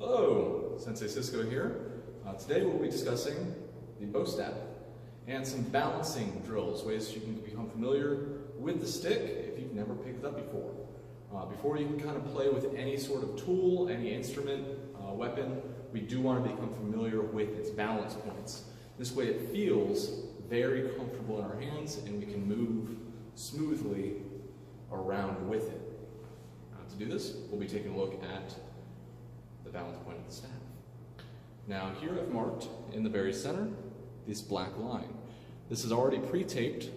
Hello, Sensei Cisco here. Today we'll be discussing the bow step and some balancing drills, ways you can become familiar with the stick if you've never picked it up before. Before you can kind of play with any sort of tool, any instrument, weapon, we do want to become familiar with its balance points. This way it feels very comfortable in our hands and we can move smoothly around with it. To do this, we'll be taking a look at the balance point of the staff. Now here I've marked in the very center this black line. This is already pre-taped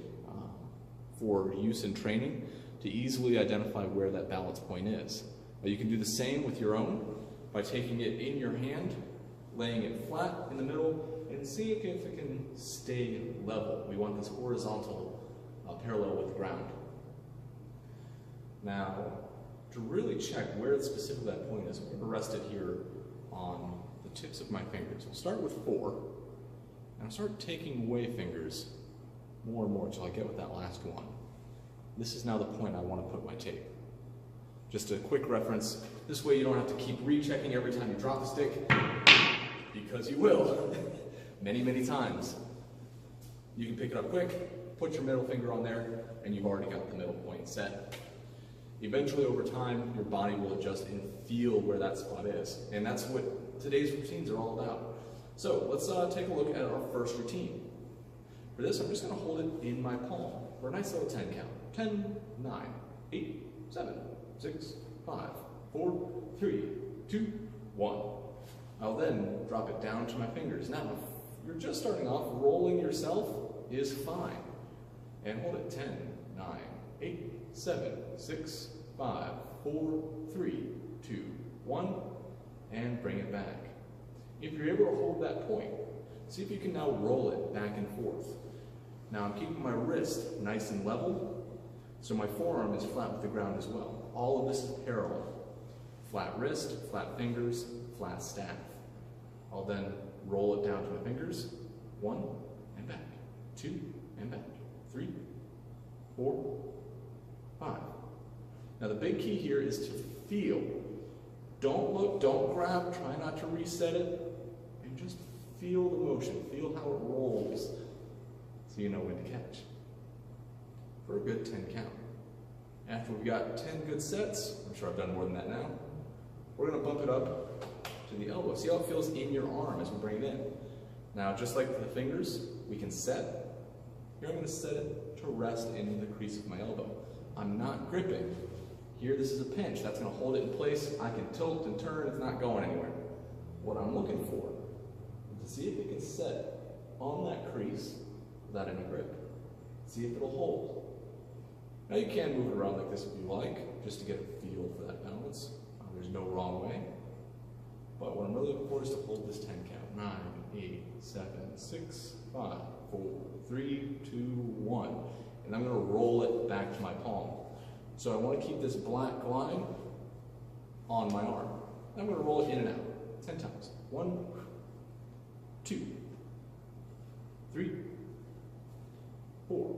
for use in training to easily identify where that balance point is. You can do the same with your own by taking it in your hand, laying it flat in the middle, and see if it can stay level. We want this horizontal parallel with the ground. Now, to really check where specifically that point is, I'm going to rest it here on the tips of my fingers. I'll start with 4, and I'll start taking away fingers more and more until I get with that last one. This is now the point I want to put my tape. Just a quick reference, this way you don't have to keep rechecking every time you drop the stick, because you will, many, many times. You can pick it up quick, put your middle finger on there, and you've already got the middle point set. Eventually, over time, your body will adjust and feel where that spot is. And that's what today's routines are all about. So let's take a look at our first routine. For this, I'm just going to hold it in my palm for a nice little 10 count. 10, 9, 8, 7, 6, 5, 4, 3, 2, 1. I'll then drop it down to my fingers. Now, if you're just starting off, rolling yourself is fine. And hold it 10, 9, 8, 7, 6, 5, 4, 3, 2, 1, and bring it back. If you're able to hold that point, see if you can now roll it back and forth. Now I'm keeping my wrist nice and level, so my forearm is flat with the ground as well. All of this is parallel. Flat wrist, flat fingers, flat staff. I'll then roll it down to my fingers, 1, and back, 2, and back, 3, 4, 5. Now the big key here is to feel. Don't look, don't grab, try not to reset it, and just feel the motion, feel how it rolls, so you know when to catch. For a good 10 count. After we've got 10 good sets, I'm sure I've done more than that now, we're going to bump it up to the elbow. See how it feels in your arm as we bring it in. Now just like the fingers, we can set. Here I'm going to set it to rest in the crease of my elbow. I'm not gripping. Here this is a pinch. That's going to hold it in place. I can tilt and turn. It's not going anywhere. What I'm looking for is to see if it can set on that crease without any grip. See if it'll hold. Now you can move it around like this if you like, just to get a feel for that balance. There's no wrong way. But what I'm really looking for is to hold this 10 count. 9, 8, 7, 6, 5, 4, 3, 2, 1. And I'm going to roll it back to my palm. So I want to keep this black line on my arm. I'm going to roll it in and out 10 times. 1, 2, 3, 4.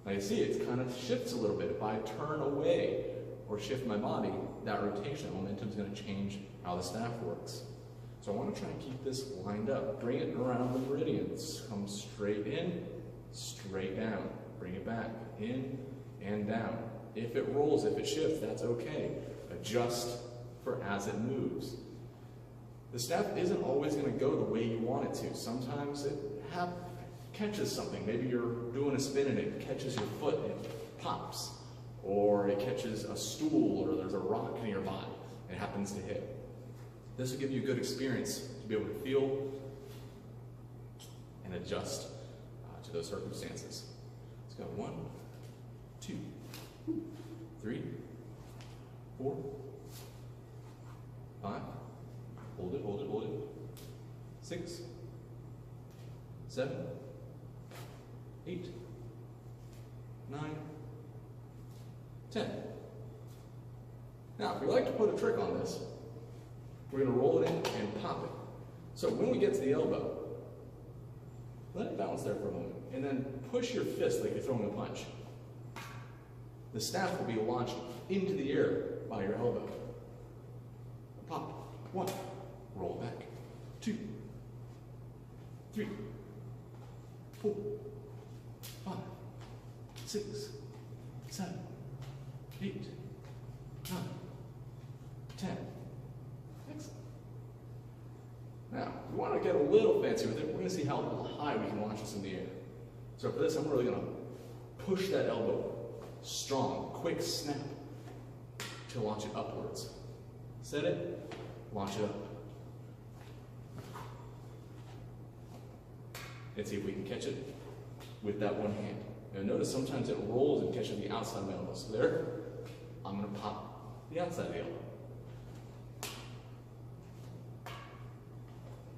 Now you see it kind of shifts a little bit. If I turn away or shift my body, that rotation momentum is going to change how the staff works. So I want to try and keep this lined up. Bring it around the meridians. Come straight in, straight down. Bring it back, in and down. If it rolls, if it shifts, that's okay. Adjust for as it moves. The staff isn't always going to go the way you want it to. Sometimes it catches something. Maybe you're doing a spin and it catches your foot and it pops. Or it catches a stool or there's a rock in your body and it happens to hit. This will give you a good experience to be able to feel and adjust to those circumstances. Let's go 1, 2, 3, 4, 5. Hold it, hold it, hold it. 6, 7, 8, 9, 10. Now, if we like to put a trick on this, we're going to roll it in and pop it. So when we get to the elbow, let it bounce there for a moment, and then push your fist like you're throwing a punch. The staff will be launched into the air by your elbow. Pop. 1, 2, 3, 4, 5, 6, 7, 8, 9, 10. Excellent. Now, we want to get a little fancy with it. We're going to see how high we can launch this in the air. So for this, I'm really going to push that elbow strong, quick snap to launch it upwards. Set it, launch it up. And see if we can catch it with that one hand. Now notice sometimes it rolls and catches the outside of my elbow. So there, I'm going to pop the outside of the elbow.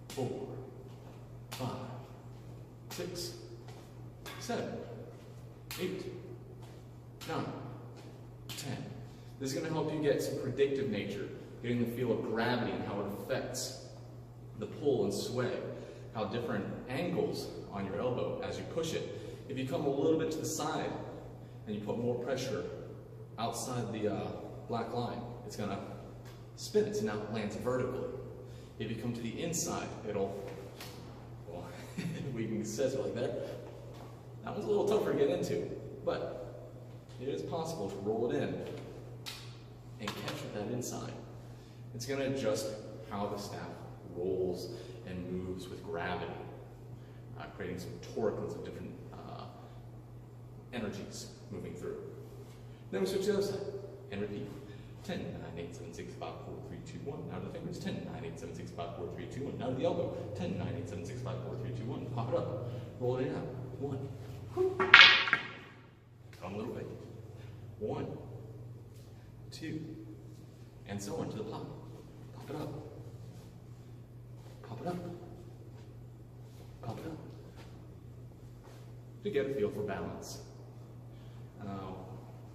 4, 5, 6, 7, 8, 9, 10. This is going to help you get some predictive nature, getting the feel of gravity and how it affects the pull and sway, how different angles on your elbow as you push it. If you come a little bit to the side and you put more pressure outside the black line, it's going to spin it, so now it lands vertically. If you come to the inside, it'll, well, we can say it like that. That one's a little tougher to get into, but it is possible to roll it in and catch with that inside. It's going to adjust how the staff rolls and moves with gravity, creating some torque and some different energies moving through. Then we switch to the other side and repeat. 10, 9, 8, 7, 6, 5, 4, 3, 2, 1. Now to the fingers. 10, 9, 8, 7, 6, 5, 4, 3, 2, 1. Now to the elbow. 10, 9, 8, 7, 6, 5, 4, 3, 2, 1. Pop it up. Roll it out. 1. Come a little bit. 1, 2, and so on to the pop. Pop it up. Pop it up. Pop it up. To get a feel for balance.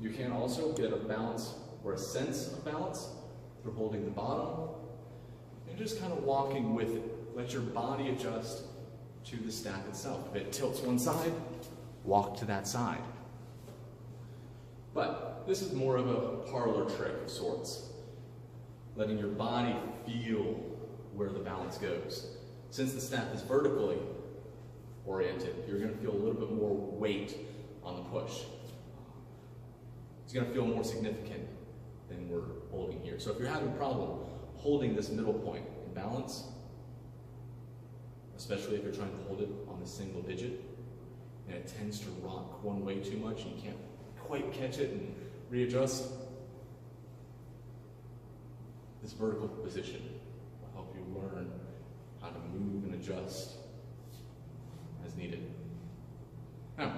You can also get a balance or a sense of balance through holding the bottom and just kind of walking with it. Let your body adjust to the staff itself. If it tilts one side, walk to that side. But this is more of a parlor trick of sorts, letting your body feel where the balance goes. Since the staff is vertically oriented, you're going to feel a little bit more weight on the push. It's going to feel more significant than we're holding here. So if you're having a problem holding this middle point in balance, especially if you're trying to hold it on a single digit, and it tends to rock one way too much and you can't quite catch it and readjust, this vertical position will help you learn how to move and adjust as needed. Now,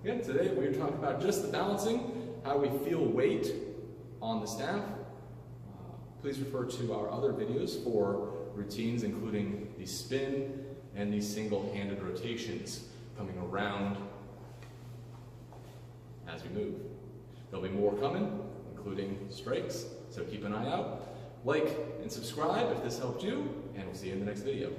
again, today we're talking about just the balancing, how we feel weight on the staff. Please refer to our other videos for routines, including the spin and the single-handed rotations coming around as we move. There'll be more coming, including strikes, so keep an eye out. Like and subscribe if this helped you, and we'll see you in the next video.